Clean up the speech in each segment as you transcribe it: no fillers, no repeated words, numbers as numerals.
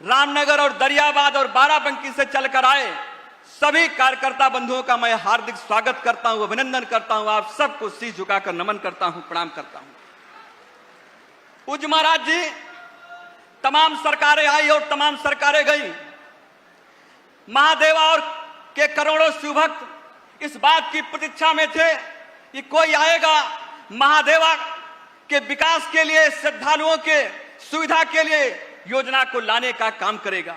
रामनगर और दरियाबाद और बाराबंकी से चलकर आए सभी कार्यकर्ता बंधुओं का मैं हार्दिक स्वागत करता हूं, अभिनंदन करता हूं। आप सबको शीश झुकाकर नमन करता हूं, प्रणाम करता हूं। पूज्य महाराज जी, तमाम सरकारें आई और तमाम सरकारें गई। महादेवा और के करोड़ों शिवभक्त इस बात की प्रतीक्षा में थे कि कोई आएगा, महादेवा के विकास के लिए, श्रद्धालुओं के सुविधा के लिए योजना को लाने का काम करेगा।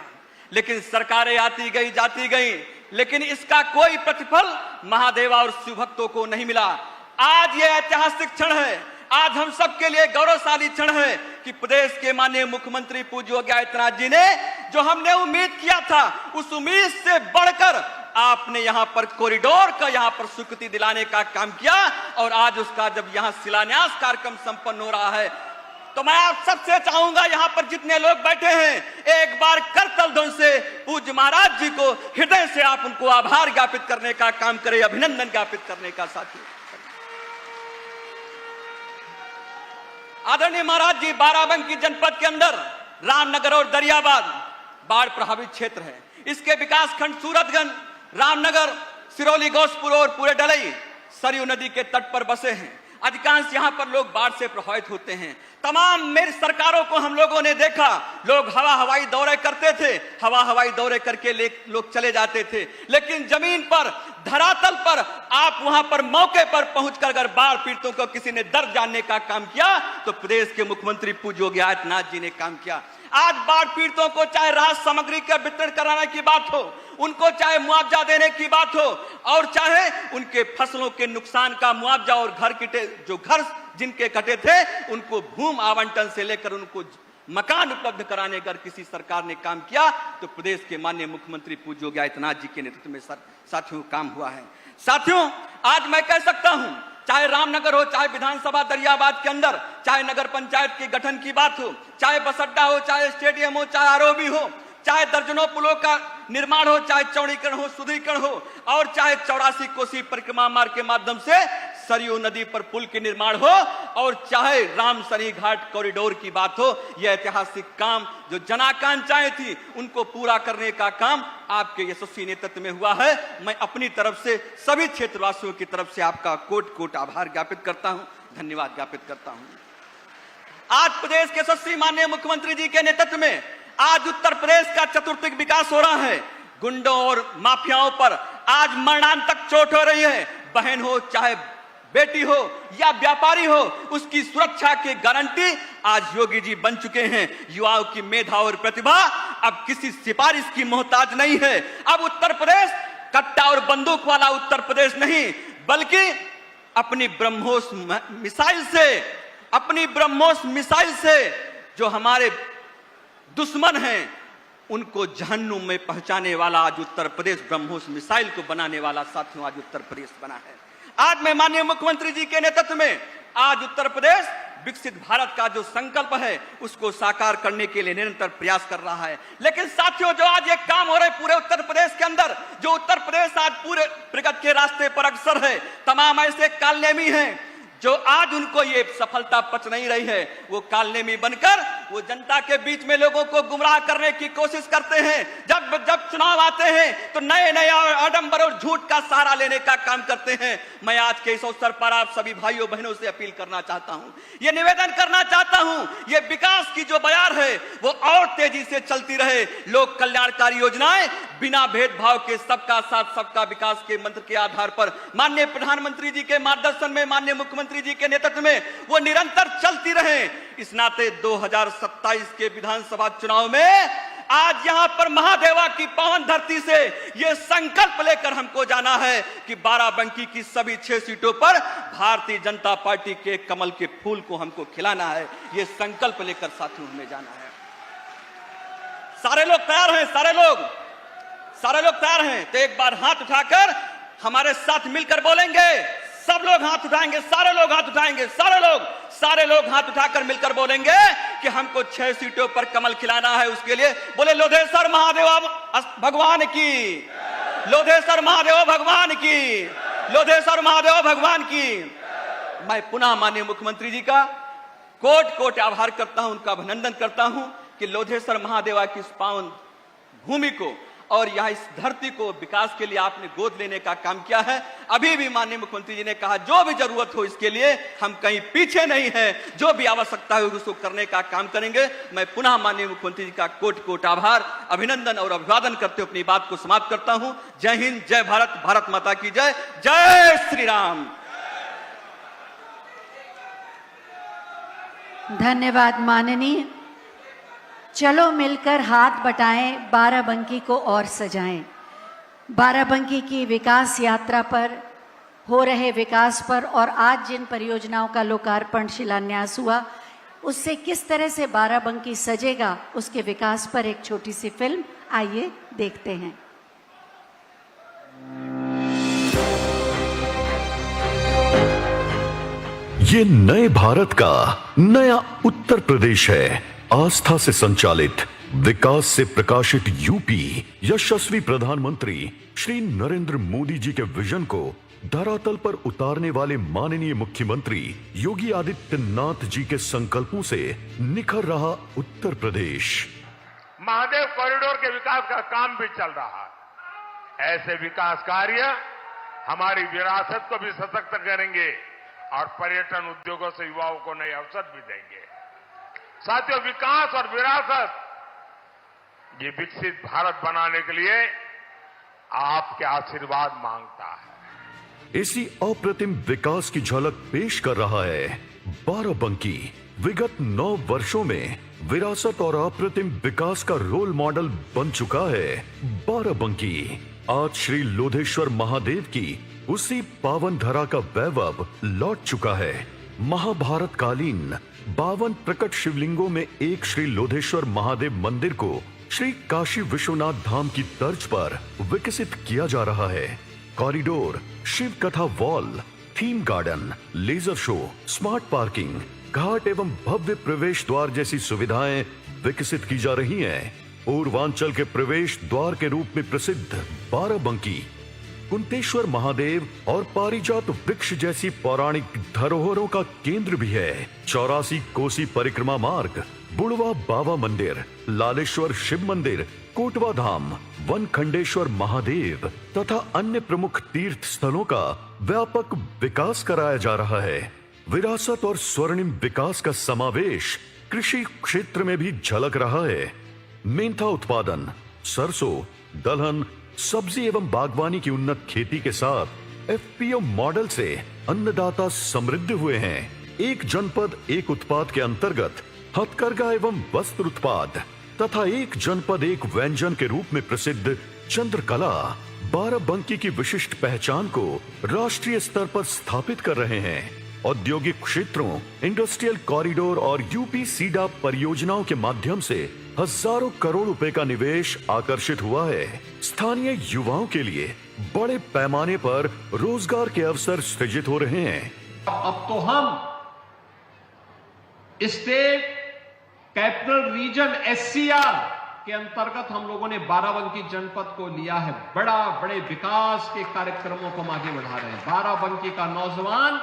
लेकिन सरकारें आती गई, जाती गई, लेकिन इसका कोई प्रतिफल महादेवा और शिवभक्तों को नहीं मिला। आज यह ऐतिहासिक क्षण है, आज हम सबके लिए गौरवशाली क्षण है कि प्रदेश के माननीय मुख्यमंत्री पूज्य योगी आदित्यनाथ जी ने जो हमने उम्मीद किया था, उस उम्मीद से बढ़कर आपने यहां पर कॉरिडोर का यहां पर स्वीकृति दिलाने का काम किया। और आज उसका जब यहां शिलान्यास कार्यक्रम संपन्न हो रहा है, तो मैं आप सबसे चाहूंगा, यहां पर जितने लोग बैठे हैं, एक बार करतल ध्वनि से पूज्य महाराज जी को हृदय से आप उनको आभार ज्ञापित करने का काम करें, अभिनंदन ज्ञापित करने का। साथी आदरणीय महाराज जी, बाराबंकी जनपद के अंदर रामनगर और दरियाबाद बाढ़ प्रभावित क्षेत्र है। इसके विकास खंड सूरतगंज, रामनगर, सिरौली, गोसपुर और पूरे डलई सरयू नदी के तट पर बसे हैं। अधिकांश यहां पर लोग बाढ़ से प्रभावित होते हैं। तमाम मेरी सरकारों को हम लोगों ने देखा, लोग हवाई दौरे करते थे, हवाई दौरे करके लोग चले जाते थे। लेकिन जमीन पर, धरातल पर आप वहां पर मौके पर पहुंचकर अगर बाढ़ पीड़ितों को किसी ने दर्द जानने का काम किया तो प्रदेश के मुख्यमंत्री पूज्य योगी आदित्यनाथ जी ने काम किया। आज बाढ़ पीड़ितों को चाहे राहत सामग्री का वितरण कराने की बात हो, उनको चाहे मुआवजा देने की बात हो, और चाहे उनके फसलों के नुकसान का मुआवजा और घर जिनके कटे थे उनको भूमि आवंटन से लेकर उनको मकान उपलब्ध कराने अगर किसी सरकार ने काम किया तो प्रदेश के माननीय मुख्यमंत्री पूज्य योगी आदित्यनाथ जी के नेतृत्व में साथियों काम हुआ है। साथियों, आज मैं कह सकता हूं, चाहे रामनगर हो, चाहे विधानसभा दरियाबाद के अंदर, चाहे नगर पंचायत के गठन की बात हो, चाहे बस अड्डा हो, चाहे स्टेडियम हो, चाहे आरओबी हो, चाहे दर्जनों पुलों का निर्माण हो, चाहे चौड़ीकरण हो, सुदृढ़ीकरण हो, और चाहे 84 कोसी परिक्रमा मार्ग के माध्यम से सरयू नदी पर पुल के निर्माण हो, और चाहे रामसरी घाट कॉरिडोर की बात हो, यह ऐतिहासिक काम जो जन आकांक्षाएं थी उनको पूरा करने का काम आपके यशस्वी नेतृत्व में हुआ है। मैं अपनी तरफ से सभी क्षेत्रवासियों की तरफ से आपका कोट कोट आभार ज्ञापित करता हूं, धन्यवाद ज्ञापित करता हूं। आज प्रदेश के यशस्वी माननीय मुख्यमंत्री जी के नेतृत्व में आज उत्तर प्रदेश का चतुर्थिक विकास हो रहा है। गुंडों और माफियाओं पर आज मरणांतक चोट हो रही है। बहन हो, चाहे बेटी हो या व्यापारी हो, उसकी सुरक्षा की गारंटी आज योगी जी बन चुके हैं। युवाओं की मेधा और प्रतिभा अब किसी सिफारिश की मोहताज नहीं है। अब उत्तर प्रदेश कट्टा और बंदूक वाला उत्तर प्रदेश नहीं, बल्कि अपनी ब्रह्मोस मिसाइल से जो हमारे दुश्मन हैं उनको जहन्नुम में पहुंचाने वाला आज उत्तर प्रदेश, ब्रह्मोस मिसाइल को बनाने वाला साथियों आज उत्तर प्रदेश बना है। आज मैं माननीय मुख्यमंत्री जी के नेतृत्व में आज उत्तर प्रदेश विकसित भारत का जो संकल्प है उसको साकार करने के लिए निरंतर प्रयास कर रहा है। लेकिन साथियों, जो आज एक काम हो रहा है पूरे उत्तर प्रदेश के अंदर, जो उत्तर प्रदेश आज पूरे प्रगति के रास्ते पर अग्रसर है, तमाम ऐसे कालनेमी हैं जो आज उनको ये सफलता पच नहीं रही है, वो कालनेमी बनकर वो जनता के बीच में लोगों को गुमराह करने की कोशिश करते हैं। जब चुनाव आते हैं तो नए नए आडंबर और झूठ का सहारा लेने का काम करते हैं। मैं आज के इस अवसर पर आप सभी भाइयों बहनों से अपील करना चाहता हूं, ये निवेदन करना चाहता हूं, ये विकास की जो बयार है वो और तेजी से चलती रहे। लोक कल्याणकारी योजनाएं बिना भेदभाव के सबका साथ सबका विकास के मंत्र के आधार पर माननीय प्रधानमंत्री जी के मार्गदर्शन में, माननीय मुख्यमंत्री जी के नेतृत्व में वो निरंतर चलती रहे। इस नाते 2027 के विधानसभा चुनाव में आज यहां पर महादेवा की पावन धरती से यह संकल्प लेकर हमको जाना है कि बाराबंकी की सभी 6 सीटों पर भारतीय जनता पार्टी के कमल के फूल को हमको खिलाना है। यह संकल्प लेकर साथियों हमें जाना है। सारे लोग तैयार हैं, सारे लोग तैयार हैं, तो एक बार हाथ उठाकर हमारे साथ मिलकर बोलेंगे। सब लोग हाथ उठाएंगे, सारे लोग हाथ उठाएंगे, सारे लोग हाथ उठाकर मिलकर बोलेंगे कि हमको 6 सीटों पर कमल खिलाना है। उसके लिए बोले लोधेश्वर महादेव भगवान की, लोधेश्वर महादेव भगवान की, लोधेश्वर महादेव भगवान की। मैं पुनः माननीय मुख्यमंत्री जी का कोट कोट आभार करता हूं, उनका अभिनंदन करता हूं कि लोधेश्वर महादेवा की इस पावन भूमि को और यहाँ इस धरती को विकास के लिए आपने गोद लेने का काम किया है। अभी भी माननीय मुख्यमंत्री जी ने कहा जो भी जरूरत हो इसके लिए हम कहीं पीछे नहीं है, जो भी आवश्यकता होगी उसको करने का काम करेंगे। मैं पुनः माननीय मुख्यमंत्री जी का कोटि कोटि आभार, अभिनंदन और अभिवादन करते हुए अपनी बात को समाप्त करता हूं। जय हिंद, जय भारत, भारत माता की जय, जय श्री राम। धन्यवाद माननीय। चलो मिलकर हाथ बटाएं, बाराबंकी को और सजाएं। बाराबंकी की विकास यात्रा पर, हो रहे विकास पर और आज जिन परियोजनाओं का लोकार्पण शिलान्यास हुआ उससे किस तरह से बाराबंकी सजेगा, उसके विकास पर एक छोटी सी फिल्म आइए देखते हैं। ये नए भारत का नया उत्तर प्रदेश है। आस्था से संचालित, विकास से प्रकाशित यूपी यशस्वी प्रधानमंत्री श्री नरेंद्र मोदी जी के विजन को धरातल पर उतारने वाले माननीय मुख्यमंत्री योगी आदित्यनाथ जी के संकल्पों से निखर रहा उत्तर प्रदेश। महादेव कॉरिडोर के विकास का काम भी चल रहा है। ऐसे विकास कार्य हमारी विरासत को भी सशक्त करेंगे और पर्यटन उद्योगों से युवाओं को नए अवसर भी देंगे। साथियों, विकास और विरासत, ये विकसित भारत बनाने के लिए आपके आशीर्वाद मांगता है। इसी अप्रतिम विकास की झलक पेश कर रहा है बाराबंकी। विगत 9 वर्षों में विरासत और अप्रतिम विकास का रोल मॉडल बन चुका है बाराबंकी। आज श्री लोधेश्वर महादेव की उसी पावन धरा का वैभव लौट चुका है। महाभारत कालीन 52 प्रकट शिवलिंगों में एक श्री लोधेश्वर महादेव मंदिर को श्री काशी विश्वनाथ धाम की तर्ज पर विकसित किया जा रहा है। कॉरिडोर, शिव कथा wall, theme garden, laser show, smart parking, घाट एवं भव्य प्रवेश द्वार जैसी सुविधाएं विकसित की जा रही हैं। पूर्वांचल के प्रवेश द्वार के रूप में प्रसिद्ध बाराबंकी कुंतेश्वर महादेव और पारिजात वृक्ष जैसी पौराणिक धरोहरों का केंद्र भी है। 84 कोसी परिक्रमा मार्ग, बुड़वा बाबा मंदिर, लालेश्वर शिव मंदिर, कोटवा धाम, वनखंडेश्वर महादेव तथा अन्य प्रमुख तीर्थ स्थलों का व्यापक विकास कराया जा रहा है। विरासत और स्वर्णिम विकास का समावेश कृषि क्षेत्र में भी झलक रहा है। मेंथा उत्पादन, सरसों, दलहन, सब्जी एवं बागवानी की उन्नत खेती के साथ एफपीओ मॉडल से अन्नदाता समृद्ध हुए हैं। एक जनपद एक उत्पाद के अंतर्गत हथकरघा एवं वस्त्र उत्पाद तथा एक जनपद एक व्यंजन के रूप में प्रसिद्ध चंद्रकला बाराबंकी की विशिष्ट पहचान को राष्ट्रीय स्तर पर स्थापित कर रहे हैं। औद्योगिक क्षेत्रों, इंडस्ट्रियल कॉरिडोर और यूपी सीडा परियोजनाओं के माध्यम से हजारों करोड़ रुपए का निवेश आकर्षित हुआ है। स्थानीय युवाओं के लिए बड़े पैमाने पर रोजगार के अवसर सृजित हो रहे हैं। अब तो हम स्टेट कैपिटल रीजन SCR के अंतर्गत हम लोगों ने बाराबंकी जनपद को लिया है। बड़े विकास के कार्यक्रमों को हम आगे बढ़ा रहे हैं। बाराबंकी का नौजवान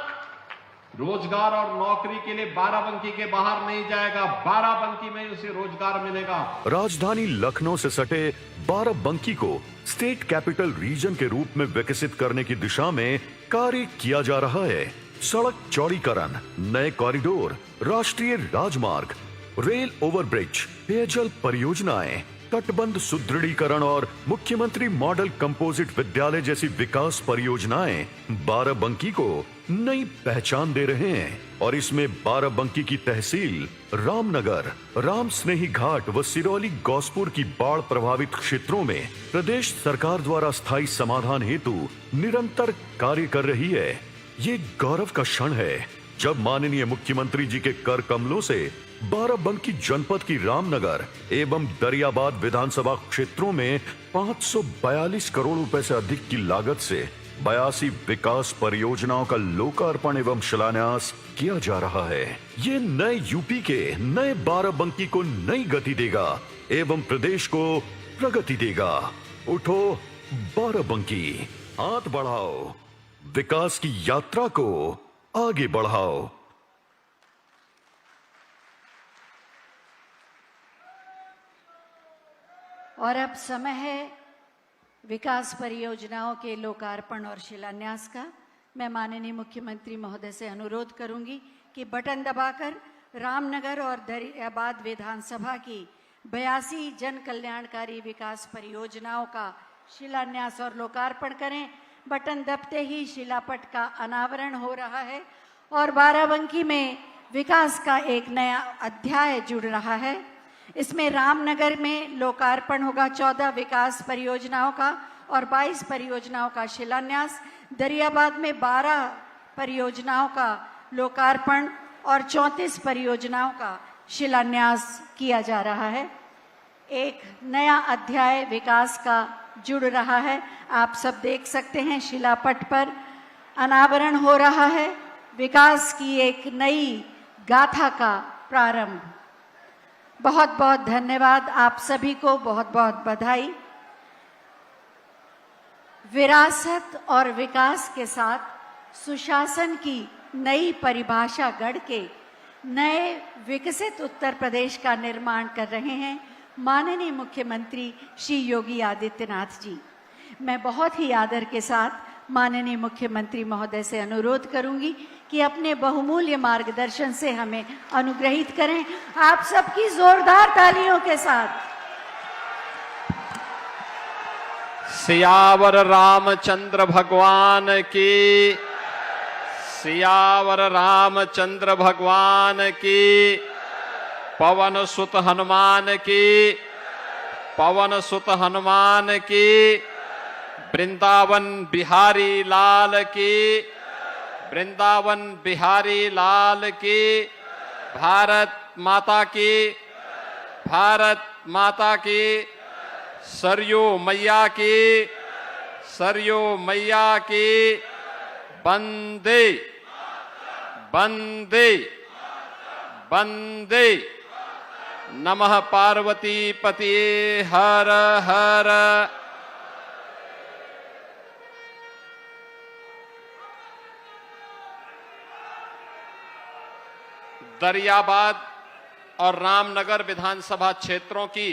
रोजगार और नौकरी के लिए बाराबंकी के बाहर नहीं जाएगा, बाराबंकी में उसे रोजगार मिलेगा। राजधानी लखनऊ से सटे बाराबंकी को स्टेट कैपिटल रीजन के रूप में विकसित करने की दिशा में कार्य किया जा रहा है। सड़क चौड़ीकरण, नए कॉरिडोर, राष्ट्रीय राजमार्ग, रेल ओवरब्रिज, पेयजल परियोजनाएं, तटबंध सुदृढ़ीकरण और मुख्यमंत्री मॉडल कंपोजिट विद्यालय जैसी विकास परियोजनाएं बाराबंकी को नई पहचान दे रहे हैं। और इसमें बाराबंकी की तहसील रामनगर, राम स्नेही घाट व सिरौली गौसपुर की बाढ़ प्रभावित क्षेत्रों में प्रदेश सरकार द्वारा स्थायी समाधान हेतु निरंतर कार्य कर रही है। ये गौरव का क्षण है जब माननीय मुख्यमंत्री जी के कर कमलों से बाराबंकी जनपद की रामनगर एवं दरियाबाद विधानसभा क्षेत्रों में 542 करोड़ रुपए से अधिक की लागत से 82 विकास परियोजनाओं का लोकार्पण एवं शिलान्यास किया जा रहा है। ये नए यूपी के नए बाराबंकी को नई गति देगा एवं प्रदेश को प्रगति देगा। उठो बाराबंकी, हाथ बढ़ाओ, विकास की यात्रा को आगे बढ़ाओ। और अब समय है विकास परियोजनाओं के लोकार्पण और शिलान्यास का। मैं माननीय मुख्यमंत्री महोदय से अनुरोध करूंगी कि बटन दबाकर रामनगर और दरियाबाद विधानसभा की 82 जन कल्याणकारी विकास परियोजनाओं का शिलान्यास और लोकार्पण करें। बटन दबते ही शिलापट का अनावरण हो रहा है और बाराबंकी में विकास का एक नया अध्याय जुड़ रहा है। इसमें रामनगर में लोकार्पण होगा 14 विकास परियोजनाओं का और 22 परियोजनाओं का शिलान्यास। दरियाबाद में 12 परियोजनाओं का लोकार्पण और 34 परियोजनाओं का शिलान्यास किया जा रहा है। एक नया अध्याय विकास का जुड़ रहा है। आप सब देख सकते हैं शिलापट पर अनावरण हो रहा है विकास की एक नई गाथा का प्रारंभ। बहुत बहुत धन्यवाद, आप सभी को बहुत बहुत बधाई। विरासत और विकास के साथ सुशासन की नई परिभाषा गढ़ के नए विकसित उत्तर प्रदेश का निर्माण कर रहे हैं माननीय मुख्यमंत्री श्री योगी आदित्यनाथ जी। मैं बहुत ही आदर के साथ माननीय मुख्यमंत्री महोदय से अनुरोध करूंगी कि अपने बहुमूल्य मार्गदर्शन से हमें अनुग्रहित करें। आप सबकी जोरदार तालियों के साथ। सियावर रामचंद्र भगवान की, सियावर रामचंद्र भगवान की, पवन सुत हनुमान की, पवन सुत हनुमान की, वृंदावन बिहारी लाल की, वृंदावन बिहारी लाल की, भारत माता की, भारत माता की, सरयू मैया की, सरयू मैया की, वंदे वंदे वंदे। नमः पार्वती पतिये हर हर। दरियाबाद और रामनगर विधानसभा क्षेत्रों की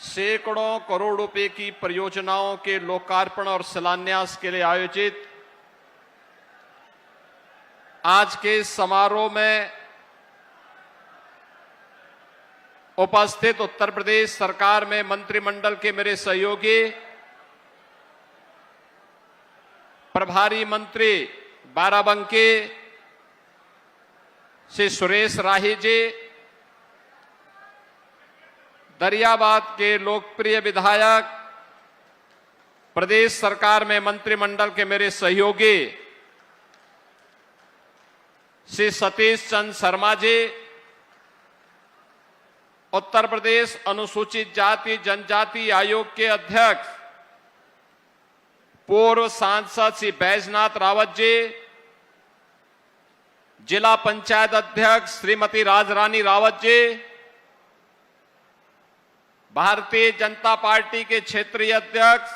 सैकड़ों करोड़ रुपए की परियोजनाओं के लोकार्पण और शिलान्यास के लिए आयोजित आज के समारोह में उपस्थित उत्तर प्रदेश सरकार में मंत्रिमंडल के मेरे सहयोगी प्रभारी मंत्री बाराबंकी श्री सुरेश राही जी, दरियाबाद के लोकप्रिय विधायक प्रदेश सरकार में मंत्रिमंडल के मेरे सहयोगी श्री सतीश चंद्र शर्मा जी, उत्तर प्रदेश अनुसूचित जाति जनजाति आयोग के अध्यक्ष पूर्व सांसद श्री बैजनाथ रावत जी, जिला पंचायत अध्यक्ष श्रीमती राजरानी रावत जी, भारतीय जनता पार्टी के क्षेत्रीय अध्यक्ष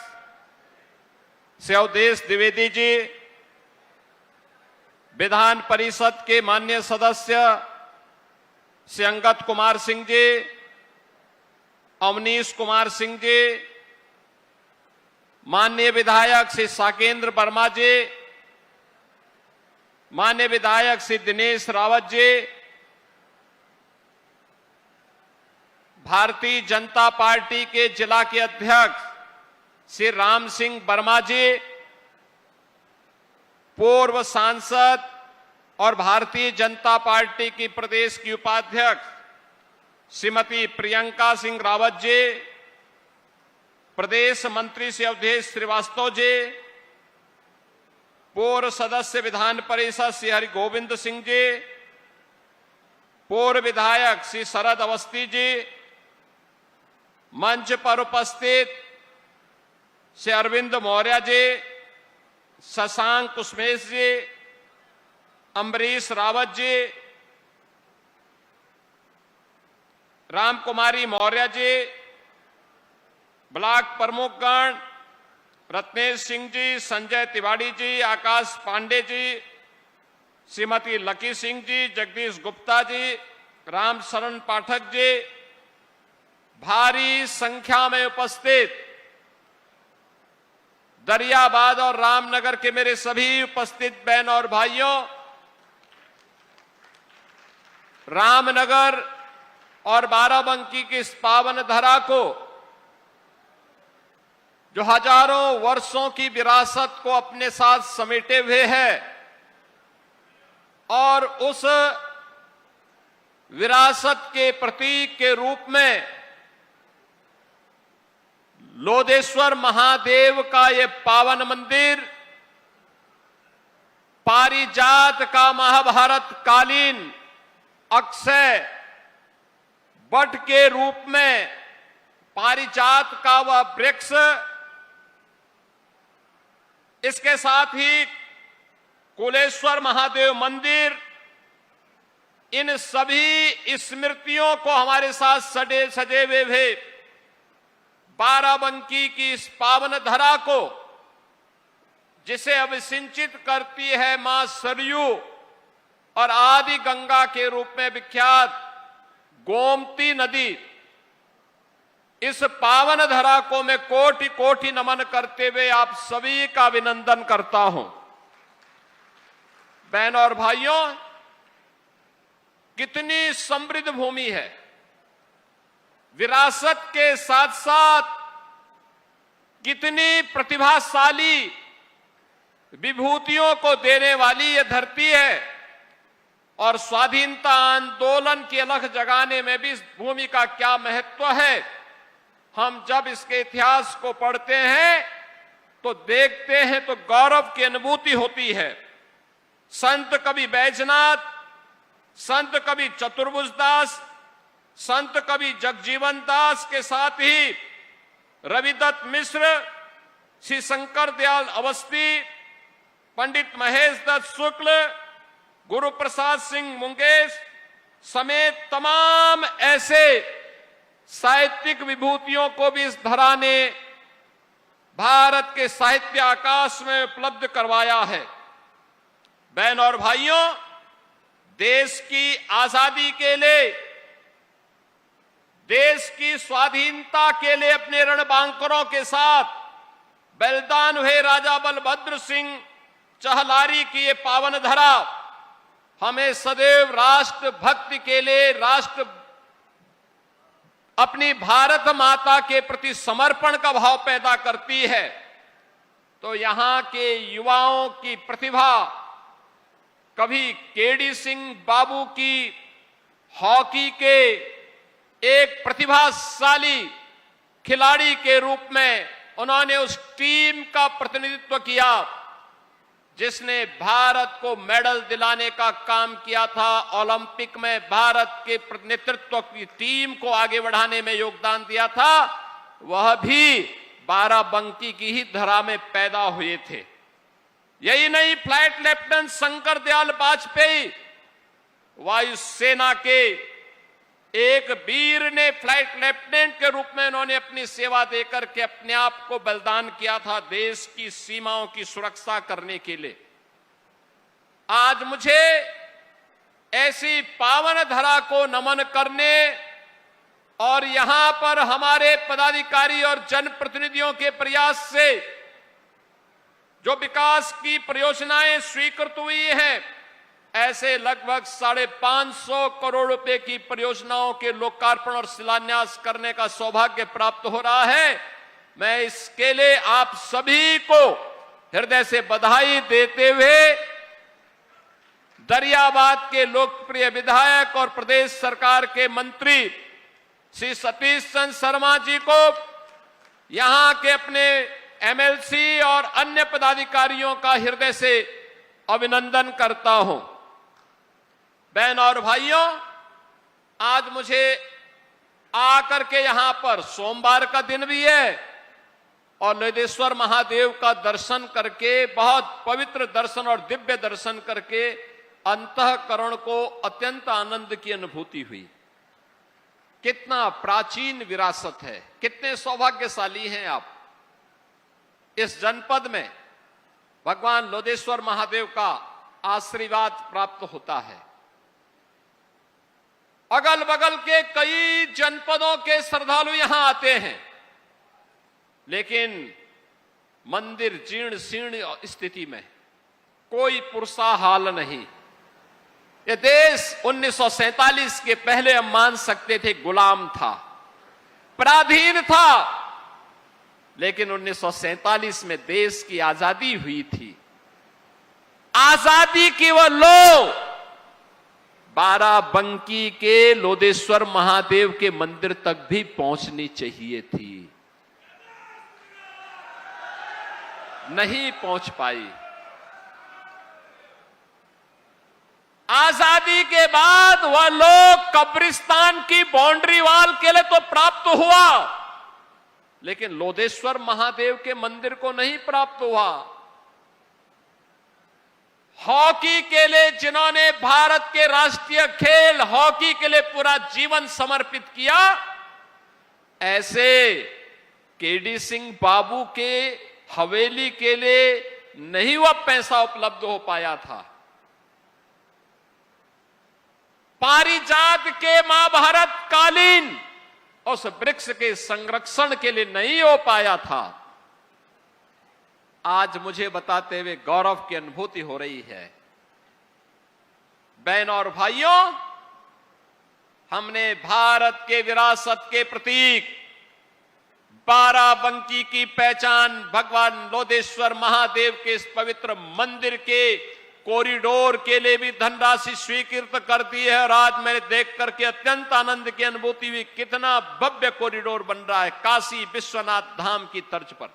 श्री अवधेश द्विवेदी जी, विधान परिषद के माननीय सदस्य श्री अंगद कुमार सिंह जी, अवनीश कुमार सिंह जी, माननीय विधायक श्री साकेंद्र वर्मा जी, माननीय विधायक श्री दिनेश रावत जी, भारतीय जनता पार्टी के जिला के अध्यक्ष श्री राम सिंह वर्मा जी, पूर्व सांसद और भारतीय जनता पार्टी की प्रदेश की उपाध्यक्ष श्रीमती प्रियंका सिंह रावत जी, प्रदेश मंत्री श्री अवधेश श्रीवास्तव जी, पूर्व सदस्य विधान परिषद श्री हरि गोविंद सिंह जी, पूर्व विधायक श्री शरद अवस्थी जी, मंच पर उपस्थित श्री अरविंद मौर्य जी, शशांक कुसमेश जी, अम्बरीश रावत जी, राम कुमारी मौर्य जी, ब्लॉक प्रमुखगण रत्नेश सिंह जी, संजय तिवारी जी, आकाश पांडे जी, श्रीमती लकी सिंह जी, जगदीश गुप्ता जी, राम शरण पाठक जी, भारी संख्या में उपस्थित दरियाबाद और रामनगर के मेरे सभी उपस्थित बहन और भाइयों, रामनगर और बाराबंकी की इस पावन धरा को, जो हजारों वर्षों की विरासत को अपने साथ समेटे हुए है, और उस विरासत के प्रतीक के रूप में लोदेश्वर महादेव का ये पावन मंदिर पारिजात का महाभारत कालीन अक्षय वट के रूप में पारिजात का वह वृक्ष, इसके साथ ही कुलेश्वर महादेव मंदिर, इन सभी स्मृतियों को हमारे साथ सजे हुए बाराबंकी की इस पावन धरा को, जिसे अभिसिंचित करती है मां सरयू और आदि गंगा के रूप में विख्यात गोमती नदी, इस पावन धरा को मैं कोटि कोटि नमन करते हुए आप सभी का अभिनंदन करता हूं। बहनों और भाइयों, कितनी समृद्ध भूमि है, विरासत के साथ साथ कितनी प्रतिभाशाली विभूतियों को देने वाली यह धरती है, और स्वाधीनता आंदोलन की अलख जगाने में भी इस भूमि का क्या महत्व है। हम जब इसके इतिहास को पढ़ते हैं तो देखते हैं तो गौरव की अनुभूति होती है। संत कवि बैजनाथ, संत कवि चतुर्भुज दास, संत कवि जगजीवन दास के साथ ही रविदत्त मिश्र, श्री शंकर दयाल अवस्थी, पंडित महेश दत्त शुक्ल, गुरु प्रसाद सिंह मुंगेश समेत तमाम ऐसे साहित्यिक विभूतियों को भी इस धरा ने भारत के साहित्य आकाश में उपलब्ध करवाया है। बहन और भाइयों, देश की आजादी के लिए, देश की स्वाधीनता के लिए अपने रणबांकुरों के साथ बलिदान हुए राजा बलभद्र सिंह चहलारी की ये पावन धरा हमें सदैव राष्ट्र भक्ति के लिए, अपनी भारत माता के प्रति समर्पण का भाव पैदा करती है। तो यहां के युवाओं की प्रतिभा, कभी केडी सिंह बाबू की हॉकी के एक प्रतिभाशाली खिलाड़ी के रूप में उन्होंने उस टीम का प्रतिनिधित्व किया जिसने भारत को मेडल दिलाने का काम किया था। ओलंपिक में भारत के नेतृत्व की टीम को आगे बढ़ाने में योगदान दिया था। वह भी बाराबंकी की ही धरा में पैदा हुए थे। यही नहीं, फ्लाइट लेफ्टिनेंट शंकर दयाल वाजपेयी, वायुसेना के एक वीर ने फ्लाइट लेफ्टिनेंट के रूप में उन्होंने अपनी सेवा देकर के अपने आप को बलिदान किया था देश की सीमाओं की सुरक्षा करने के लिए। आज मुझे ऐसी पावन धरा को नमन करने और यहां पर हमारे पदाधिकारी और जनप्रतिनिधियों के प्रयास से जो विकास की परियोजनाएं स्वीकृत हुई हैं, ऐसे लगभग 550 करोड़ रुपए की परियोजनाओं के लोकार्पण और शिलान्यास करने का सौभाग्य प्राप्त हो रहा है। मैं इसके लिए आप सभी को हृदय से बधाई देते हुए दरियाबाद के लोकप्रिय विधायक और प्रदेश सरकार के मंत्री श्री सतीश चंद्र शर्मा जी को, यहां के अपने एमएलसी और अन्य पदाधिकारियों का हृदय से अभिनंदन करता हूं। बहन और भाइयों, आज मुझे आकर के यहां पर, सोमवार का दिन भी है, और लोदेश्वर महादेव का दर्शन करके, बहुत पवित्र दर्शन और दिव्य दर्शन करके अंतःकरण को अत्यंत आनंद की अनुभूति हुई। कितना प्राचीन विरासत है, कितने सौभाग्यशाली हैं आप। इस जनपद में भगवान लोदेश्वर महादेव का आशीर्वाद प्राप्त होता है। अगल बगल के कई जनपदों के श्रद्धालु यहां आते हैं, लेकिन मंदिर जीर्ण शीर्ण स्थिति में, कोई पुरसा हाल नहीं। यह देश 1947 के पहले हम मान सकते थे गुलाम था, पराधीन था, लेकिन 1947 में देश की आजादी हुई थी। आजादी की वह लो बाराबंकी के लोदेश्वर महादेव के मंदिर तक भी पहुंचनी चाहिए थी, नहीं पहुंच पाई। आजादी के बाद वह लोग कब्रिस्तान की बाउंड्री वॉल के लिए तो प्राप्त हुआ, लेकिन लोदेश्वर महादेव के मंदिर को नहीं प्राप्त हुआ। हॉकी के लिए जिन्होंने भारत के राष्ट्रीय खेल हॉकी के लिए पूरा जीवन समर्पित किया, ऐसे केडी सिंह बाबू के हवेली के लिए नहीं वह पैसा उपलब्ध हो पाया था, पारिजात के महाभारत कालीन उस वृक्ष के संरक्षण के लिए नहीं हो पाया था। आज मुझे बताते हुए गौरव की अनुभूति हो रही है। बहनों और भाइयों, हमने भारत के विरासत के प्रतीक बाराबंकी की पहचान भगवान लोदेश्वर महादेव के इस पवित्र मंदिर के कॉरिडोर के लिए भी धनराशि स्वीकृत कर दी है। और आज मैंने देख करके अत्यंत आनंद की अनुभूति हुई, कितना भव्य कॉरिडोर बन रहा है काशी विश्वनाथ धाम की तर्ज पर।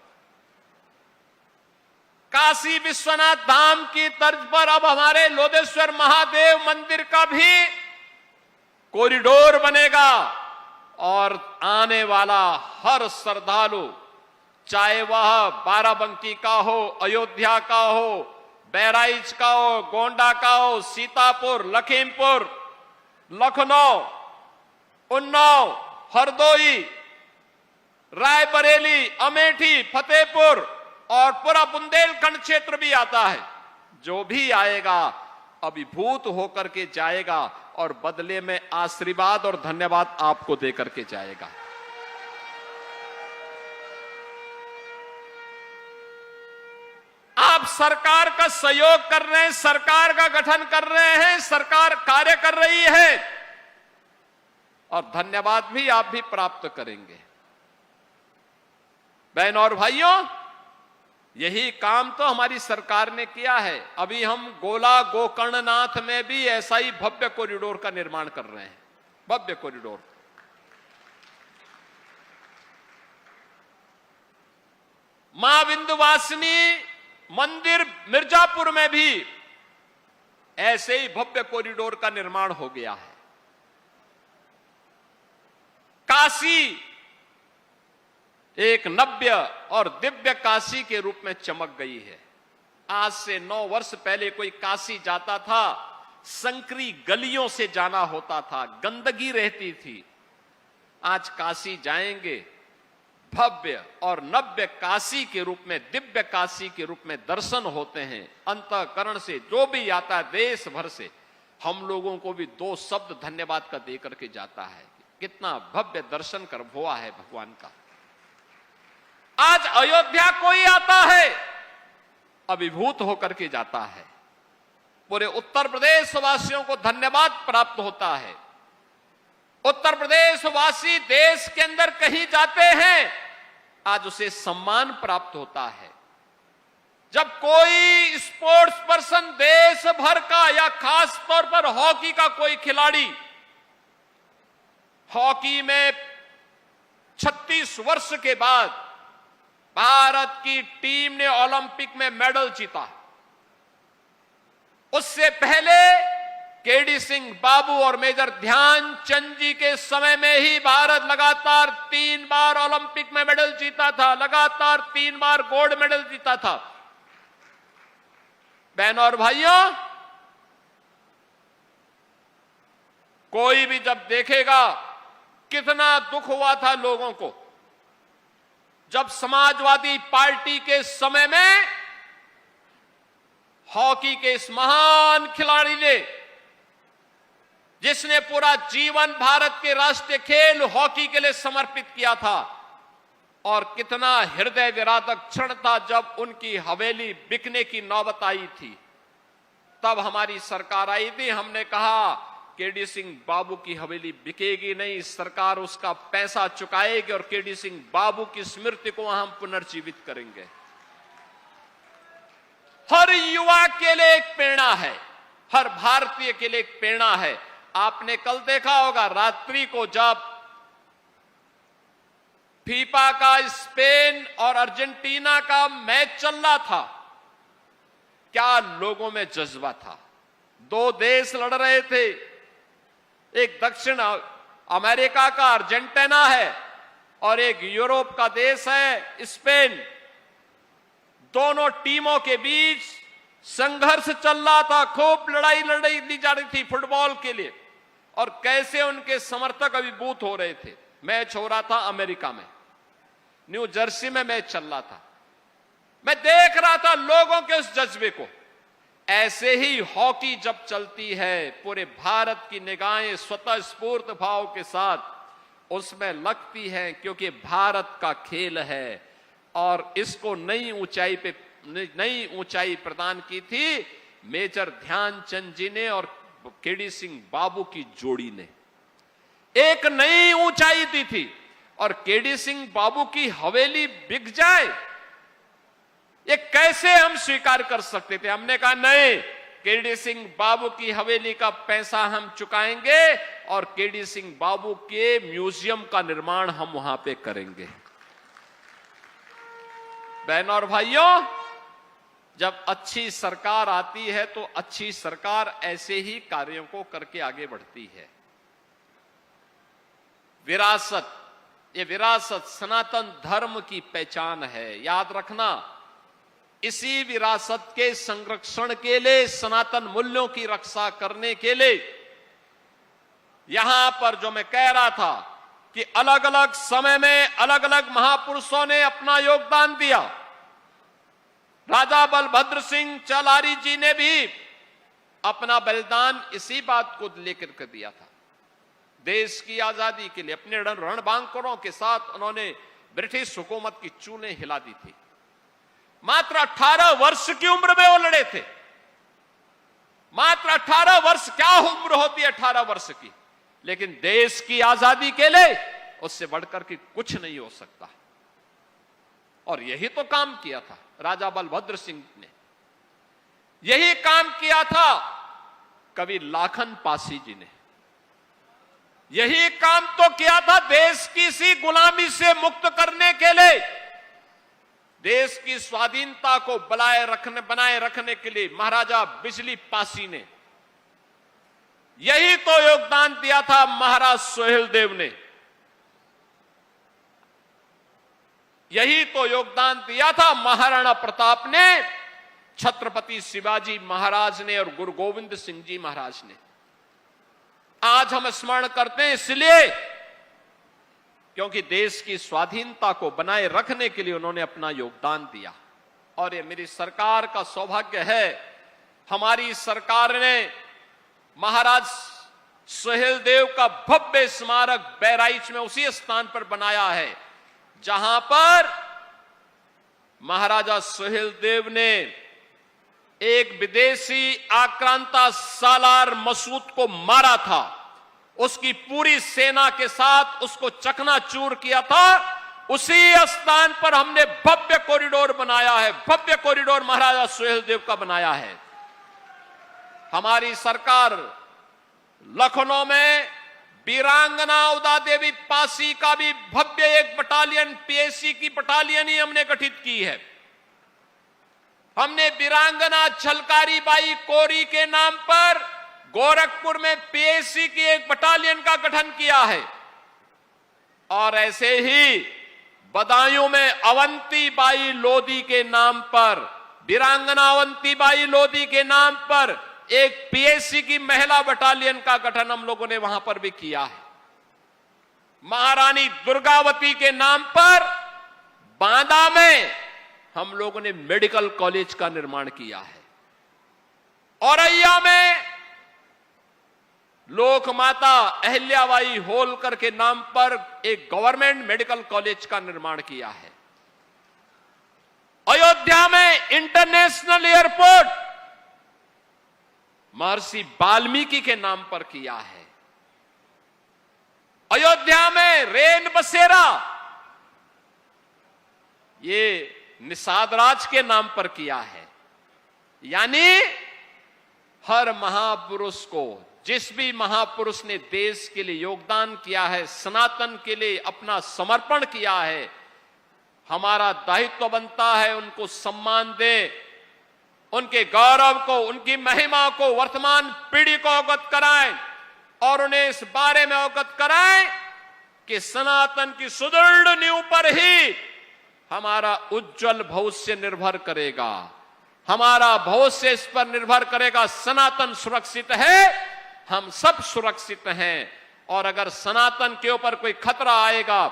काशी विश्वनाथ धाम की तर्ज पर अब हमारे लोदेश्वर महादेव मंदिर का भी कॉरिडोर बनेगा, और आने वाला हर श्रद्धालु, चाहे वह बाराबंकी का हो, अयोध्या का हो, बहराइच का हो, गोंडा का हो, सीतापुर, लखीमपुर, लखनऊ, उन्नाव, हरदोई, रायबरेली, अमेठी, फतेहपुर और पूरा बुंदेलखंड क्षेत्र भी आता है। जो भी आएगा अभिभूत होकर के जाएगा और बदले में आशीर्वाद और धन्यवाद आपको देकर के जाएगा। आप सरकार का सहयोग कर रहे हैं, सरकार का गठन कर रहे हैं, सरकार कार्य कर रही है, और धन्यवाद भी आप भी प्राप्त करेंगे। बहनों और भाइयों, यही काम तो हमारी सरकार ने किया है। अभी हम गोला गोकर्णनाथ में भी ऐसा ही भव्य कॉरिडोर का निर्माण कर रहे हैं, भव्य कॉरिडोर। मां विंध्यवासिनी मंदिर मिर्जापुर में भी ऐसे ही भव्य कॉरिडोर का निर्माण हो गया है। काशी एक नव्य और दिव्य काशी के रूप में चमक गई है। आज से 9 वर्ष पहले कोई काशी जाता था, संकरी गलियों से जाना होता था, गंदगी रहती थी। आज काशी जाएंगे, भव्य और नव्य काशी के रूप में, दिव्य काशी के रूप में दर्शन होते हैं। अंतःकरण से जो भी आता है देश भर से, हम लोगों को भी 2 शब्द धन्यवाद का दे करके जाता है। कितना भव्य दर्शन कर हुआ है भगवान का। आज अयोध्या कोई आता है, अभिभूत होकर के जाता है। पूरे उत्तर प्रदेश वासियों को धन्यवाद प्राप्त होता है। उत्तर प्रदेश वासी देश के अंदर कहीं जाते हैं, आज उसे सम्मान प्राप्त होता है। जब कोई स्पोर्ट्स पर्सन देश भर का या खास तौर पर हॉकी का कोई खिलाड़ी, हॉकी में 36 वर्ष के बाद भारत की टीम ने ओलंपिक में मेडल जीता। उससे पहले केडी सिंह बाबू और मेजर ध्यानचंद जी के समय में ही भारत लगातार 3 बार ओलंपिक में मेडल जीता था, लगातार 3 बार गोल्ड मेडल जीता था। बहनों और भाइयों, कोई भी जब देखेगा कितना दुख हुआ था लोगों को जब समाजवादी पार्टी के समय में हॉकी के इस महान खिलाड़ी ने जिसने पूरा जीवन भारत के राष्ट्रीय खेल हॉकी के लिए समर्पित किया था, और कितना हृदय विदारक क्षण था जब उनकी हवेली बिकने की नौबत आई थी। तब हमारी सरकार आई थी, हमने कहा केडी सिंह बाबू की हवेली बिकेगी नहीं, सरकार उसका पैसा चुकाएगी और केडी सिंह बाबू की स्मृति को हम पुनर्जीवित करेंगे। हर युवा के लिए एक प्रेरणा है, हर भारतीय के लिए एक प्रेरणा है। आपने कल देखा होगा रात्रि को जब फीफा का स्पेन और अर्जेंटीना का मैच चल रहा था, क्या लोगों में जज्बा था। दो देश लड़ रहे थे, एक दक्षिण अमेरिका का अर्जेंटीना है और एक यूरोप का देश है स्पेन। दोनों टीमों के बीच संघर्ष चल रहा था, खूब लड़ाई ली जा रही थी फुटबॉल के लिए, और कैसे उनके समर्थक अभिभूत हो रहे थे। मैच हो रहा था अमेरिका में, न्यू जर्सी में मैच चल रहा था। मैं देख रहा था लोगों के उस जज्बे को। ऐसे ही हॉकी जब चलती है, पूरे भारत की निगाहें स्वतः स्फूर्त भाव के साथ उसमें लगती हैं, क्योंकि भारत का खेल है और इसको नई ऊंचाई प्रदान की थी मेजर ध्यानचंद जी ने और केडी सिंह बाबू की जोड़ी ने। एक नई ऊंचाई दी थी, और केडी सिंह बाबू की हवेली बिक जाए ये कैसे हम स्वीकार कर सकते थे। हमने कहा नहीं, केडी सिंह बाबू की हवेली का पैसा हम चुकाएंगे और केडी सिंह बाबू के म्यूजियम का निर्माण हम वहां पे करेंगे। बहनों और भाइयों, जब अच्छी सरकार आती है तो अच्छी सरकार ऐसे ही कार्यों को करके आगे बढ़ती है। विरासत, ये विरासत सनातन धर्म की पहचान है, याद रखना। इसी विरासत के संरक्षण के लिए, सनातन मूल्यों की रक्षा करने के लिए, यहां पर जो मैं कह रहा था कि अलग अलग समय में अलग अलग महापुरुषों ने अपना योगदान दिया। राजा बलभद्र सिंह चलारी जी ने भी अपना बलिदान इसी बात को लेकर के दिया था। देश की आजादी के लिए अपने रणबांकुरों के साथ उन्होंने ब्रिटिश हुकूमत की चूलें हिला दी थी। मात्र 18 वर्ष की उम्र में वो लड़े थे। मात्र 18 वर्ष, क्या उम्र होती है 18 वर्ष की, लेकिन देश की आजादी के लिए उससे बढ़कर के कुछ नहीं हो सकता। और यही तो काम किया था राजा बलभद्र सिंह ने, यही काम किया था कवि लाखन पासी जी ने, यही काम तो किया था देश की इसी गुलामी से मुक्त करने के लिए, देश की स्वाधीनता को बनाए रखने के लिए महाराजा बिजली पासी ने। यही तो योगदान दिया था महाराज सोहेलदेव ने, यही तो योगदान दिया था महाराणा प्रताप ने, छत्रपति शिवाजी महाराज ने और गुरु गोविंद सिंह जी महाराज ने। आज हम स्मरण करते हैं इसलिए क्योंकि देश की स्वाधीनता को बनाए रखने के लिए उन्होंने अपना योगदान दिया। और ये मेरी सरकार का सौभाग्य है, हमारी सरकार ने महाराज सोहेलदेव का भव्य स्मारक बहराइच में उसी स्थान पर बनाया है जहां पर महाराजा सोहेलदेव ने एक विदेशी आक्रांता सालार मसूद को मारा था, उसकी पूरी सेना के साथ उसको चकनाचूर किया था। उसी स्थान पर हमने भव्य कॉरिडोर बनाया है, भव्य कॉरिडोर महाराजा सोहेलदेव का बनाया है। हमारी सरकार लखनऊ में वीरांगना उदा देवी पासी का भी भव्य एक बटालियन, पीएसी की बटालियन ही हमने गठित की है। हमने वीरांगना छलकारी बाई कोरी के नाम पर गोरखपुर में पीएसी की एक बटालियन का गठन किया है। और ऐसे ही बदायूं में अवंती बाई लोधी के नाम पर, वीरांगना अवंती बाई लोधी के नाम पर एक पीएसी की महिला बटालियन का गठन हम लोगों ने वहां पर भी किया है। महारानी दुर्गावती के नाम पर बांदा में हम लोगों ने मेडिकल कॉलेज का निर्माण किया है। औरैया में लोकमाता अहिल्याबाई होलकर के नाम पर एक गवर्नमेंट मेडिकल कॉलेज का निर्माण किया है। अयोध्या में इंटरनेशनल एयरपोर्ट महर्षि वाल्मीकि के नाम पर किया है। अयोध्या में रेन बसेरा ये निषाद राज के नाम पर किया है। यानी हर महापुरुष को, जिस भी महापुरुष ने देश के लिए योगदान किया है, सनातन के लिए अपना समर्पण किया है, हमारा दायित्व बनता है उनको सम्मान दें, उनके गौरव को, उनकी महिमा को वर्तमान पीढ़ी को अवगत कराएं और उन्हें इस बारे में अवगत कराएं कि सनातन की सुदृढ़ नींव पर ही हमारा उज्जवल भविष्य निर्भर करेगा। हमारा भविष्य इस पर निर्भर करेगा। सनातन सुरक्षित है, हम सब सुरक्षित हैं। और अगर सनातन के ऊपर कोई खतरा आएगा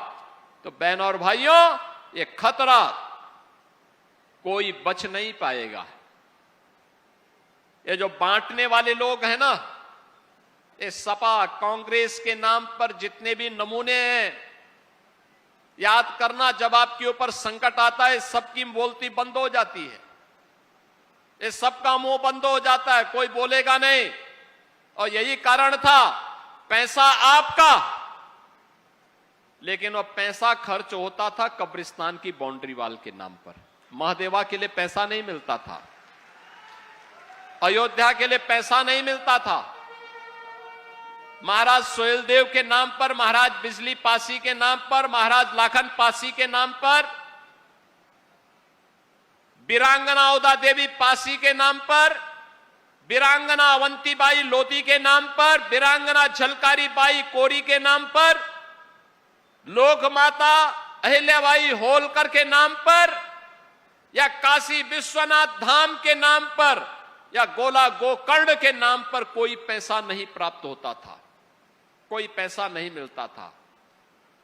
तो बहनों और भाइयों, ये खतरा कोई बच नहीं पाएगा। ये जो बांटने वाले लोग हैं ना, ये सपा कांग्रेस के नाम पर जितने भी नमूने हैं, याद करना जब आपके ऊपर संकट आता है सबकी बोलती बंद हो जाती है, ये सबका मुंह बंद हो जाता है, कोई बोलेगा नहीं। और यही कारण था, पैसा आपका, लेकिन वो पैसा खर्च होता था कब्रिस्तान की बाउंड्री वाल के नाम पर। महादेवा के लिए पैसा नहीं मिलता था, अयोध्या के लिए पैसा नहीं मिलता था। महाराज सोहेलदेव के नाम पर, महाराज बिजली पासी के नाम पर, महाराज लाखन पासी के नाम पर, वीरांगना उदा देवी पासी के नाम पर, वीरांगना अवंतीबाई लोधी के नाम पर, वीरांगना झलकारी बाई कोरी के नाम पर, लोक माता अहिल्याबाई होलकर के नाम पर, या काशी विश्वनाथ धाम के नाम पर, या गोला गोकर्ण के नाम पर कोई पैसा नहीं प्राप्त होता था, कोई पैसा नहीं मिलता था।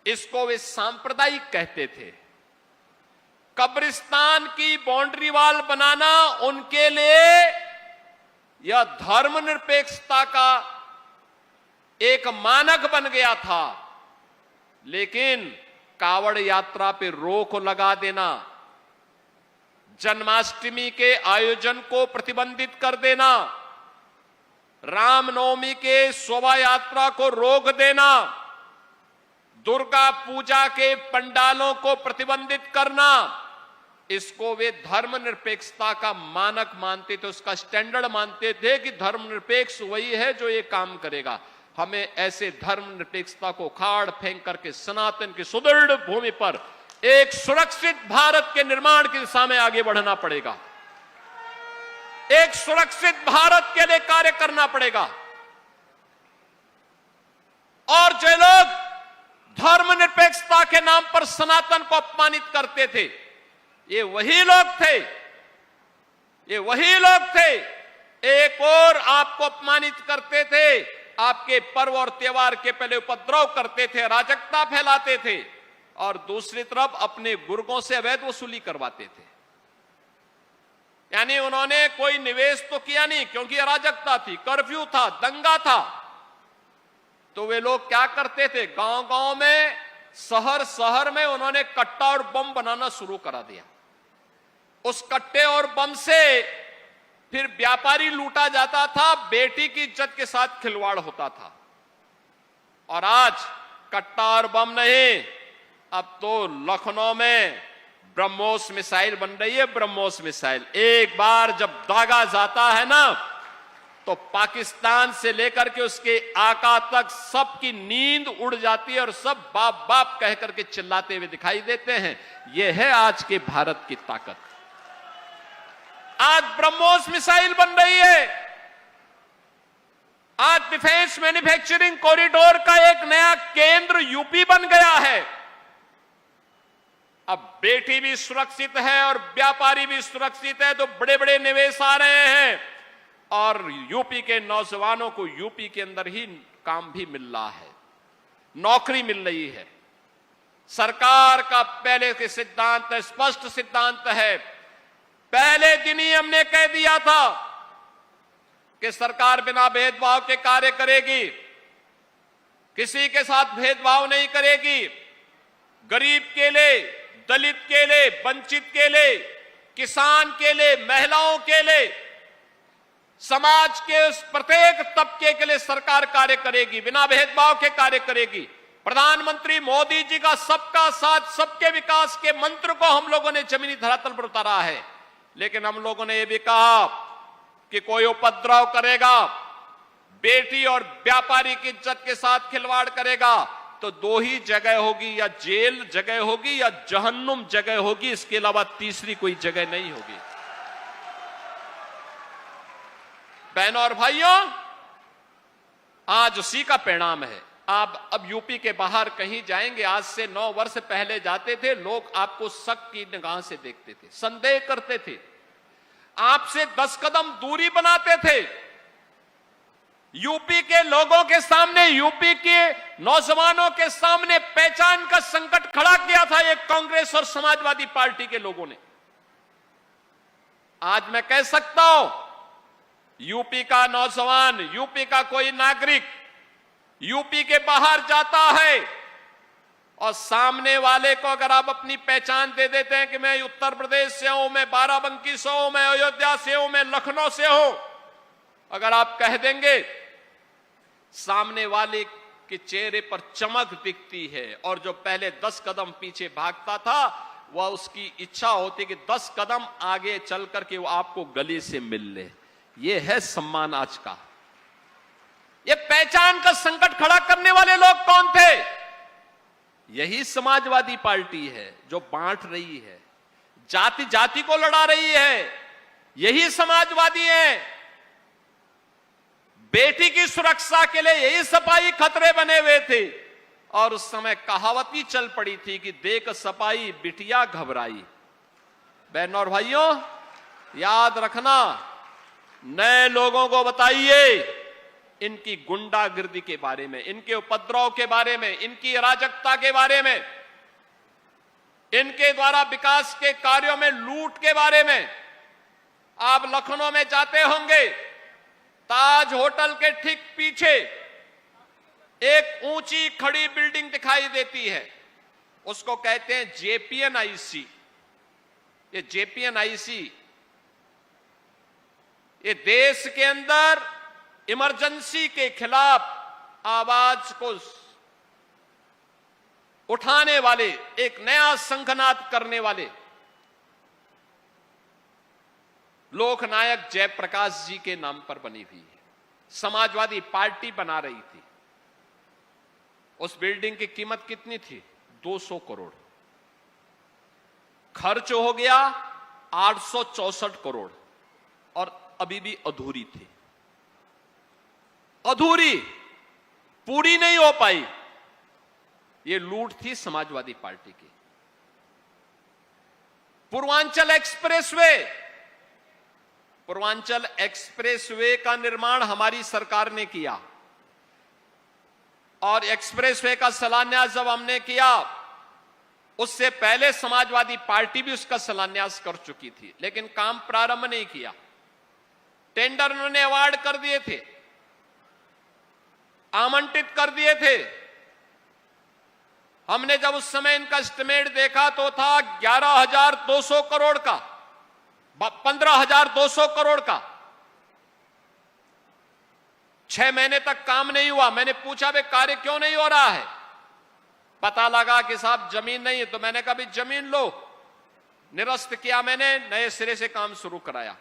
इसको वे सांप्रदायिक कहते थे। कब्रिस्तान की बाउंड्री वाल बनाना उनके लिए यह धर्मनिरपेक्षता का एक मानक बन गया था। लेकिन कावड़ यात्रा पे रोक लगा देना, जन्माष्टमी के आयोजन को प्रतिबंधित कर देना, रामनवमी के शोभा यात्रा को रोक देना, दुर्गा पूजा के पंडालों को प्रतिबंधित करना, इसको वे धर्मनिरपेक्षता का मानक मानते थे, उसका स्टैंडर्ड मानते थे कि धर्मनिरपेक्ष वही है जो ये काम करेगा। हमें ऐसे धर्मनिरपेक्षता को खाड़ फेंक करके सनातन की सुदृढ़ भूमि पर एक सुरक्षित भारत के निर्माण की दिशा में आगे बढ़ना पड़ेगा। एक सुरक्षित भारत के लिए कार्य करना पड़ेगा। और जो लोग धर्मनिरपेक्षता के नाम पर सनातन को अपमानित करते थे, ये वही लोग थे, ये वही लोग थे। एक और आपको अपमानित करते थे, आपके पर्व और त्योहार के पहले उपद्रव करते थे, अराजकता फैलाते थे, और दूसरी तरफ अपने बुर्गों से अवैध वसूली करवाते थे। यानी उन्होंने कोई निवेश तो किया नहीं, क्योंकि अराजकता थी, कर्फ्यू था, दंगा था। तो वे लोग क्या करते थे, गांव-गांव में, शहर-शहर में उन्होंने कट्टा और बम बनाना शुरू करा दिया। उस कट्टे और बम से फिर व्यापारी लूटा जाता था, बेटी की इज्जत के साथ खिलवाड़ होता था। और आज कट्टा और बम नहीं, अब तो लखनऊ में ब्रह्मोस मिसाइल बन रही है। ब्रह्मोस मिसाइल एक बार जब दागा जाता है ना, तो पाकिस्तान से लेकर के उसके आका तक सबकी नींद उड़ जाती है और सब बाप बाप कह करके चिल्लाते हुए दिखाई देते हैं। यह है आज के भारत की ताकत। आज ब्रह्मोस मिसाइल बन रही है। आज डिफेंस मैन्युफैक्चरिंग कॉरिडोर का एक नया केंद्र यूपी बन गया है। अब बेटी भी सुरक्षित है और व्यापारी भी सुरक्षित है, तो बड़े बड़े निवेश आ रहे हैं और यूपी के नौजवानों को यूपी के अंदर ही काम भी मिल रहा है, नौकरी मिल रही है। सरकार का पहले के सिद्धांत है, स्पष्ट सिद्धांत है। पहले दिन ही हमने कह दिया था कि सरकार बिना भेदभाव के कार्य करेगी। किसी के साथ भेदभाव नहीं करेगी। गरीब के लिए, दलित के लिए, वंचित के लिए, किसान के लिए, महिलाओं के लिए, समाज के उस प्रत्येक तबके के लिए सरकार कार्य करेगी, बिना भेदभाव के कार्य करेगी। प्रधानमंत्री मोदी जी का सबका साथ सबके विकास के मंत्र को हम लोगों ने जमीनी धरातल पर उतारा है। लेकिन हम लोगों ने यह भी कहा कि कोई उपद्रव करेगा, बेटी और व्यापारी की इज्जत के साथ खिलवाड़ करेगा तो दो ही जगह होगी, या जेल जगह होगी या जहन्नुम जगह होगी, इसके अलावा तीसरी कोई जगह नहीं होगी। बहनों और भाइयों, आज उसी का परिणाम है। आप अब यूपी के बाहर कहीं जाएंगे, आज से 9 वर्ष पहले जाते थे, लोग आपको शक की निगाह से देखते थे, संदेह करते थे, आपसे 10 कदम दूरी बनाते थे। यूपी के लोगों के सामने, यूपी के नौजवानों के सामने पहचान का संकट खड़ा किया था एक कांग्रेस और समाजवादी पार्टी के लोगों ने। आज मैं कह सकता हूं, यूपी का नौजवान, यूपी का कोई नागरिक यूपी के बाहर जाता है और सामने वाले को अगर आप अपनी पहचान दे देते हैं कि मैं उत्तर प्रदेश से हूं, मैं बाराबंकी से हूं, मैं अयोध्या से हूं, मैं लखनऊ से हूं, अगर आप कह देंगे, सामने वाले के चेहरे पर चमक दिखती है और जो पहले 10 कदम पीछे भागता था वह उसकी इच्छा होती कि 10 कदम आगे चल करके वो आपको गले से मिल ले। ये है सम्मान आज का। ये पहचान का संकट खड़ा करने वाले लोग कौन थे? यही समाजवादी पार्टी है जो बांट रही है, जाति जाति को लड़ा रही है। यही समाजवादी है। बेटी की सुरक्षा के लिए यही सपाई खतरे बने हुए थे और उस समय कहावत ही चल पड़ी थी कि देख सपाई बिटिया घबराई। बहनों और भाइयों, याद रखना, नए लोगों को बताइए इनकी गुंडागिर्दी के बारे में, इनके उपद्रव के बारे में, इनकी अराजकता के बारे में, इनके द्वारा विकास के कार्यों में लूट के बारे में। आप लखनऊ में जाते होंगे, ताज होटल के ठीक पीछे एक ऊंची खड़ी बिल्डिंग दिखाई देती है, उसको कहते हैं जेपीएनआईसी। ये जेपीएनआईसी ये देश के अंदर इमरजेंसी के खिलाफ आवाज को उठाने वाले, एक नया शंखनाद करने वाले लोकनायक जयप्रकाश जी के नाम पर बनी हुई है। समाजवादी पार्टी बना रही थी। उस बिल्डिंग की कीमत कितनी थी? 200 करोड़। खर्च हो गया 864 करोड़ और अभी भी अधूरी थी, अधूरी, पूरी नहीं हो पाई। ये लूट थी समाजवादी पार्टी की। पूर्वांचल एक्सप्रेसवे का निर्माण हमारी सरकार ने किया और एक्सप्रेसवे का शिलान्यास जब हमने किया, उससे पहले समाजवादी पार्टी भी उसका शिलान्यास कर चुकी थी, लेकिन काम प्रारंभ नहीं किया। टेंडर उन्होंने अवार्ड कर दिए थे, आमंत्रित कर दिए थे। हमने जब उस समय इनका एस्टिमेट देखा तो था 11,200 करोड़ का, 15,200 करोड़ का। 6 महीने तक काम नहीं हुआ। मैंने पूछा भाई कार्य क्यों नहीं हो रहा है? पता लगा कि साहब जमीन नहीं है। तो मैंने कहा भाई जमीन लो, निरस्त किया, मैंने नए सिरे से काम शुरू कराया।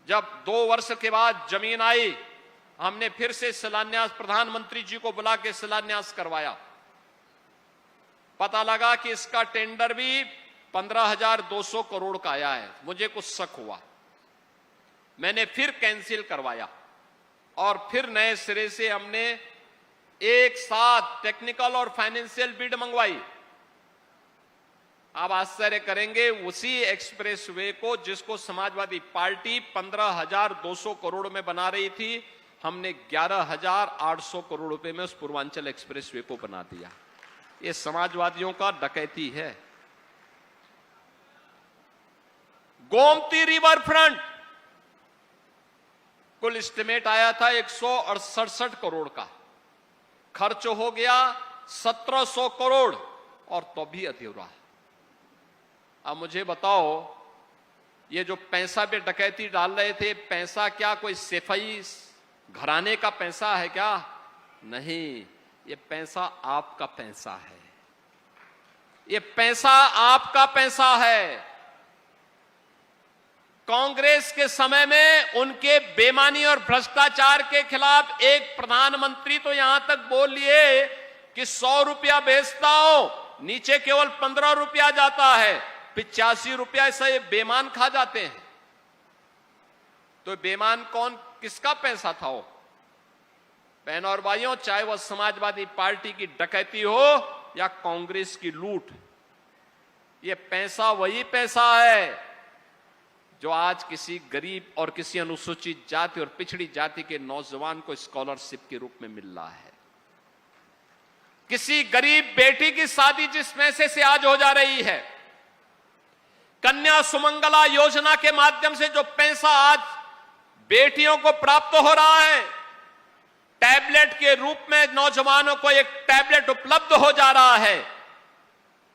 जब 2 वर्ष के बाद जमीन आई, हमने फिर से शिलान्यास, प्रधानमंत्री जी को बुला के शिलान्यास करवाया। पता लगा कि इसका टेंडर भी 15,200 करोड़ का आया है। मुझे कुछ शक हुआ, मैंने फिर कैंसिल करवाया और फिर नए सिरे से हमने एक साथ टेक्निकल और फाइनेंशियल बिड मंगवाई। आप आश्चर्य करेंगे, उसी एक्सप्रेसवे को जिसको समाजवादी पार्टी 15,200 करोड़ में बना रही थी, हमने 11,800 करोड़ रुपए में उस पूर्वांचल एक्सप्रेसवे को बना दिया। ये समाजवादियों का डकैती है। गोमती रिवर फ्रंट, कुल एस्टिमेट आया था 168 करोड़ का, खर्च हो गया 1700 करोड़ और तो भी अधूरा। अब मुझे बताओ, ये जो पैसा पे डकैती डाल रहे थे, पैसा क्या कोई सफाई घराने का पैसा है क्या? नहीं, ये पैसा आपका पैसा है, ये पैसा आपका पैसा है। कांग्रेस के समय में उनके बेईमानी और भ्रष्टाचार के खिलाफ एक प्रधानमंत्री तो यहां तक बोल लिए कि 100 रुपया बेचता हो, नीचे केवल 15 रुपया जाता है, 85 रुपया से बेईमान खा जाते हैं। तो बेईमान कौन, किसका पैसा था वो? बहन और भाइयों, चाहे वह समाजवादी पार्टी की डकैती हो या कांग्रेस की लूट, ये पैसा वही पैसा है जो आज किसी गरीब और किसी अनुसूचित जाति और पिछड़ी जाति के नौजवान को स्कॉलरशिप के रूप में मिल रहा है। किसी गरीब बेटी की शादी जिस पैसे से आज हो जा रही है, कन्या सुमंगला योजना के माध्यम से जो पैसा आज बेटियों को प्राप्त हो रहा है, टैबलेट के रूप में नौजवानों को एक टैबलेट उपलब्ध हो जा रहा है,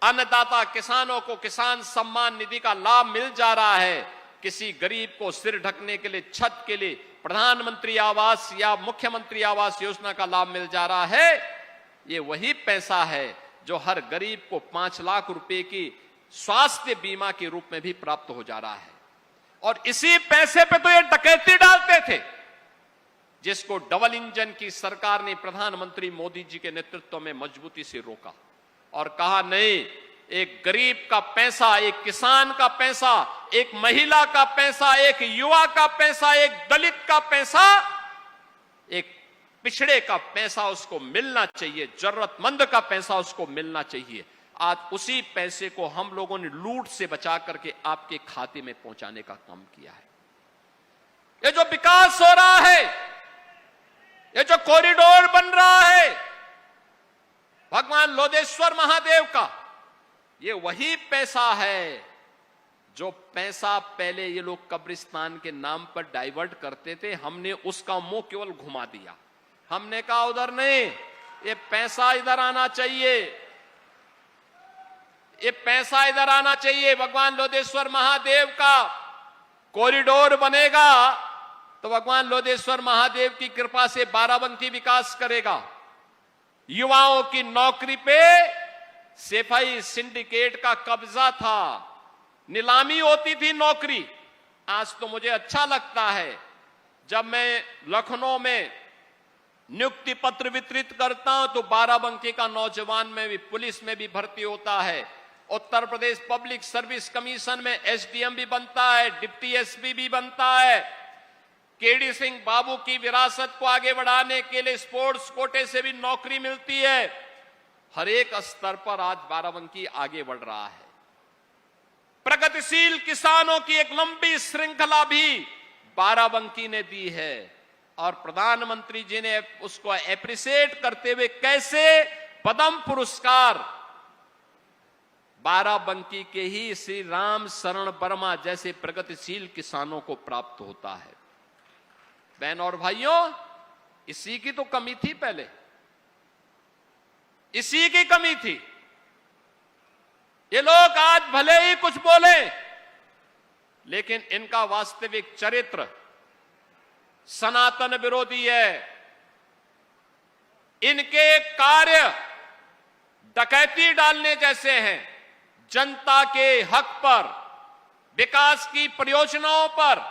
अन्नदाता किसानों को किसान सम्मान निधि का लाभ मिल जा रहा है, किसी गरीब को सिर ढकने के लिए, छत के लिए प्रधानमंत्री आवास या मुख्यमंत्री आवास योजना का लाभ मिल जा रहा है। ये वही पैसा है जो हर गरीब को 5 लाख रुपए की स्वास्थ्य बीमा के रूप में भी प्राप्त हो जा रहा है। और इसी पैसे पे तो ये डकैती डालते थे, जिसको डबल इंजन की सरकार ने प्रधानमंत्री मोदी जी के नेतृत्व में मजबूती से रोका और कहा नहीं, एक गरीब का पैसा, एक किसान का पैसा, एक महिला का पैसा, एक युवा का पैसा, एक दलित का पैसा, एक पिछड़े का पैसा उसको मिलना चाहिए, जरूरतमंद का पैसा उसको मिलना चाहिए। आज उसी पैसे को हम लोगों ने लूट से बचा करके आपके खाते में पहुंचाने का काम किया है। ये जो विकास हो रहा है, ये जो कॉरिडोर बन रहा है भगवान लोधेश्वर महादेव का, ये वही पैसा है जो पैसा पहले ये लोग कब्रिस्तान के नाम पर डाइवर्ट करते थे। हमने उसका मुंह केवल घुमा दिया, हमने कहा उधर नहीं, ये पैसा इधर आना चाहिए, ये पैसा इधर आना चाहिए। भगवान लोधेश्वर महादेव का कॉरिडोर बनेगा तो भगवान लोधेश्वर महादेव की कृपा से बाराबंकी विकास करेगा। युवाओं की नौकरी पे सफाई सिंडिकेट का कब्जा था, नीलामी होती थी नौकरी। आज तो मुझे अच्छा लगता है जब मैं लखनऊ में नियुक्ति पत्र वितरित करता हूं तो बाराबंकी का नौजवान में भी, पुलिस में भी भर्ती होता है। Uttar Pradesh public service commission में एसडीएम भी बनता है, डिप्टी एसपी भी बनता है। केडी सिंह बाबू की विरासत को आगे बढ़ाने के लिए स्पोर्ट्स कोटे से भी नौकरी मिलती है। हर एक स्तर पर आज बाराबंकी आगे बढ़ रहा है। प्रगतिशील किसानों की एक लंबी श्रृंखला भी बाराबंकी ने दी है और प्रधानमंत्री जी ने उसको एप्रिशिएट करते हुए कैसे पद्म पुरस्कार बाराबंकी के ही श्री राम शरण वर्मा जैसे प्रगतिशील किसानों को प्राप्त होता है। बहन और भाइयों, इसी की तो कमी थी, पहले इसी की कमी थी। ये लोग आज भले ही कुछ बोले, लेकिन इनका वास्तविक चरित्र सनातन विरोधी है। इनके कार्य डकैती डालने जैसे हैं। जनता के हक पर, विकास की परियोजनाओं पर